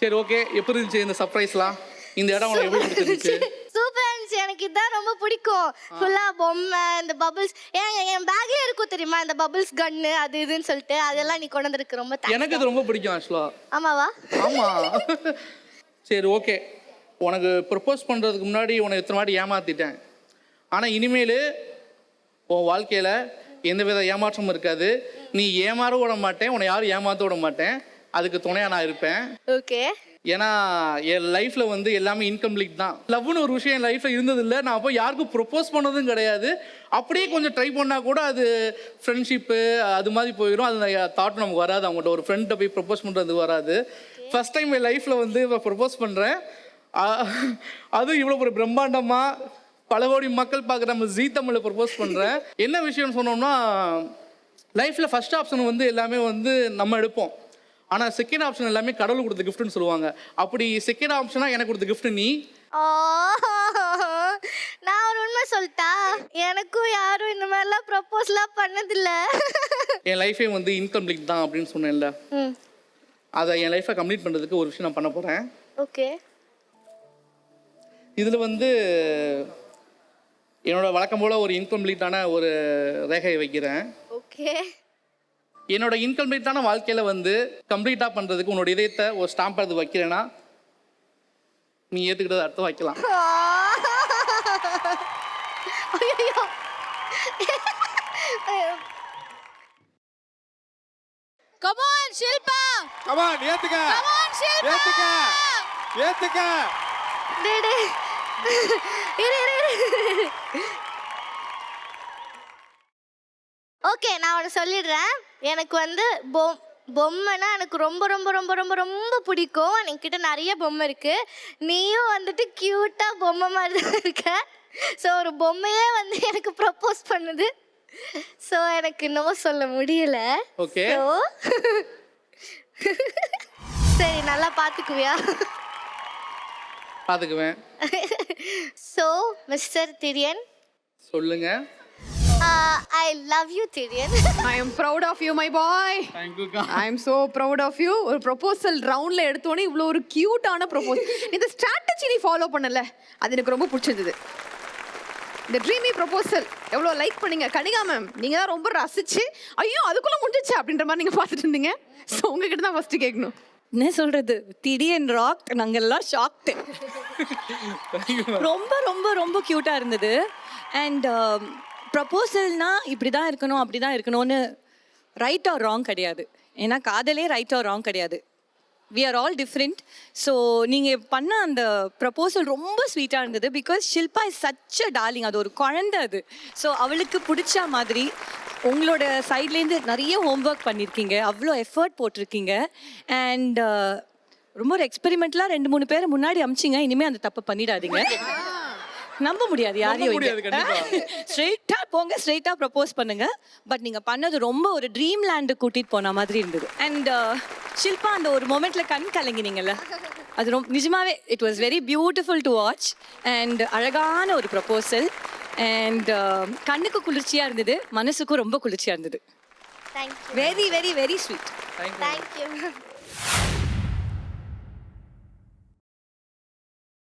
சரி ஓகே, எப்படி இருந்துச்சு இந்த சர்ப்ரைஸ்லாம்? இந்த இடம் உனக்கு எப்படி பிடிச்சிருந்துச்சு? சூப்பரா இருந்துச்சு. எனக்கு இதான் ரொம்ப பிடிக்கும். ஃபுல்லா பொம்மை, இந்த பபிள்ஸ். என் பேக்ல இருக்கும் தெரியுமா, இந்த பபிள்ஸ் கன்னு அது இதுன்னு சொல்லிட்டு அதெல்லாம் நீ கொண்டு வந்திருக்கு. ரொம்ப எனக்கு இது ரொம்ப பிடிக்கும் ஆக்சுவலா. ஆமாவா? ஆமா. சரி ஓகே, உனக்கு ப்ரப்போஸ் பண்ணுறதுக்கு முன்னாடி உன்னை எத்தனை வாட்டி ஏமாற்றிட்டேன். ஆனால் இனிமேல் உன் வாழ்க்கையில் எந்த வித ஏமாற்றமும் இருக்காது. நீ ஏமாற விட மாட்டேன், உன்னை யாரும் ஏமாற்ற விட மாட்டேன். அதுக்கு துணையாக நான் இருப்பேன். ஓகே. ஏன்னா என் லைஃப்பில் வந்து எல்லாமே இன்கம்ப்ளீட் தான். லவ்னு ஒரு விஷயம் என் லைஃப்பில் இருந்ததில்லை. நான் போய் யாருக்கும் ப்ரொப்போஸ் பண்ணதும் கிடையாது. அப்படியே கொஞ்சம் ட்ரை பண்ணால் கூட அது ஃப்ரெண்ட்ஷிப்பு அது மாதிரி போயிடும். அது தாட் நமக்கு வராது. அவங்கள்ட்ட ஒரு ஃப்ரெண்ட்டை போய் ப்ரப்போஸ் பண்ணுறது வராது. ஃபஸ்ட் டைம் என் லைஃப்பில் வந்து இப்போ ப்ரப்போஸ் பண்ணுறேன். அதுவும் இவ்வளோ ஒரு பிரம்மாண்டமாக பல கோடி மக்கள் பார்க்குற நம்ம ஜீ தமிழில் ப்ரப்போஸ் பண்ணுறேன். என்ன விஷயம்னு சொன்னோம்னா, லைஃப்பில் ஃபஸ்ட் ஆப்ஷன் வந்து எல்லாமே வந்து நம்ம எடுப்போம். ஆனால் செகண்ட் ஆப்ஷன் எல்லாமே கடவுள் கொடுத்த கிஃப்ட்னு சொல்லுவாங்க. அப்படி செகண்ட் ஆப்ஷனாக எனக்கு கொடுத்த கிஃப்ட் நீ. நான் ஒரு உண்மை சொல்லிட்டா, எனக்கும் யாரும் இந்த மாதிரிலாம் ப்ரப்போஸ்லாம் பண்ணதில்லை. என் லைஃபே வந்து இன்கம்ப்ளீட் தான் அப்படின்னு சொன்னேன்ல, அதை என் லைஃப்பை கம்ப்ளீட் பண்ணுறதுக்கு ஒரு விஷயம் நான் பண்ண போகிறேன். ஓகே. இதில் வந்து என்னோட வழக்கம் போல் ஒரு இன்கம்ப்ளீட்டான ஒரு ரேகையை வைக்கிறேன். ஓகே. என்னோட இன்கம்ப்ளீட்டான வாழ்க்கையில் வந்து கம்ப்ளீட்டாக பண்ணுறதுக்கு உன்னோட இதயத்தை ஒரு ஸ்டாம்ப் அது வைக்கிறேன்னா நீ ஏற்றுக்கிட்டது அர்த்தம் வைக்கலாம். Come on Shilpa. Come on ஏத்துக்க. Come on Shilpa. ஏத்துக்க. ஏத்துக்க. டேடே. ஓகே, நான் உனக்கு சொல்லிடுறேன். எனக்கு வந்து பொம்மைனா எனக்கு ரொம்ப ரொம்ப ரொம்ப ரொம்ப ரொம்ப பிடிக்கும். என்கிட்ட நிறைய பொம்மை இருக்குது. நீயும் வந்துட்டு க்யூட்டாக பொம்மை மாதிரி தான் இருக்க. ஸோ ஒரு பொம்மையே வந்து எனக்கு ப்ரப்போஸ் பண்ணுது. ஸோ எனக்கு நோ சொல்ல முடியல. ஓகே. சரி, நல்லா பார்த்துக்குவியா? பார்த்துக்குவேன். ஸோ மிஸ்டர் திரியன், சொல்லுங்க. I love you திரியன். I am proud of you my boy. Thank you kா. I am so proud of you. ஒரு ப்ரொபோசல் ரவுண்ட்ல எடுத்தோனே இவ்வளோ ஒரு கியூட்டான ப்ரொபோஸ். இந்த ஸ்ட்ராட்டஜி நீ ஃபாலோ பண்ணல, அது எனக்கு ரொம்ப பிடிச்சிருந்தது. இந்த ட்ரீமி ப்ரொபோசல் எவ்வளோ லைக் பண்ணீங்க. கனிகா மேம், நீங்கள் தான் ரொம்ப ரசிச்சு ஐயோ அதுக்குள்ளே முடிஞ்சிச்சு அப்படின்ற மாதிரி நீங்கள் பார்த்துட்டு இருந்தீங்க. ஸோ உங்ககிட்ட தான் ஃபஸ்ட்டு கேட்கணும். என்ன சொல்றது, திடீர்னு ராக், நாங்கெல்லாம் ஷாக்டு. ரொம்ப ரொம்ப ரொம்ப க்யூட்டாக இருந்தது. அண்ட் ப்ரப்போசல்னா இப்படி தான் இருக்கணும் அப்படி தான் இருக்கணும்னு ரைட் ஆர் ராங் கிடையாது. ஏன்னா காதலே ரைட் ஆர் ராங் கிடையாது. We are all different. So நீங்கள் பண்ண அந்த ப்ரப்போசல் ரொம்ப ஸ்வீட்டாக இருந்தது. Because Shilpa is such a darling. அது ஒரு குழந்தை அது. ஸோ அவளுக்கு பிடிச்ச மாதிரி உங்களோட சைட்லேருந்து நிறைய ஹோம்ஒர்க் பண்ணியிருக்கீங்க, அவ்வளோ எஃபர்ட் போட்டிருக்கீங்க. அண்ட் ரொம்ப ஒரு எக்ஸ்பெரிமெண்ட்லாம் 2-3 பேரை முன்னாடி அமிச்சிங்க. இனிமேல் அந்த தப்பை பண்ணிடாதீங்க. நம்ப முடியாது யாரையும். ஸ்ட்ரெயிட்டாக போங்க, ஸ்ட்ரெயிட்டாக ப்ரப்போஸ் பண்ணுங்க. பட் நீங்கள் பண்ணது ரொம்ப ஒரு ட்ரீம் லேண்டு கூட்டிகிட்டு போன மாதிரி இருந்தது. அண்ட் ஷில்பா அந்த ஒரு மொமெண்ட்டில் கண் கலங்கினீங்கல்ல, அது ரொம்ப நிஜமாவே it was very beautiful to watch. And அழகான ஒரு ப்ரப்போசல். அண்ட் கண்ணுக்கு குளிர்ச்சியாக இருந்தது, மனசுக்கும் ரொம்ப குளிர்ச்சியாக இருந்தது. Thank you. Very very very sweet. Thank you.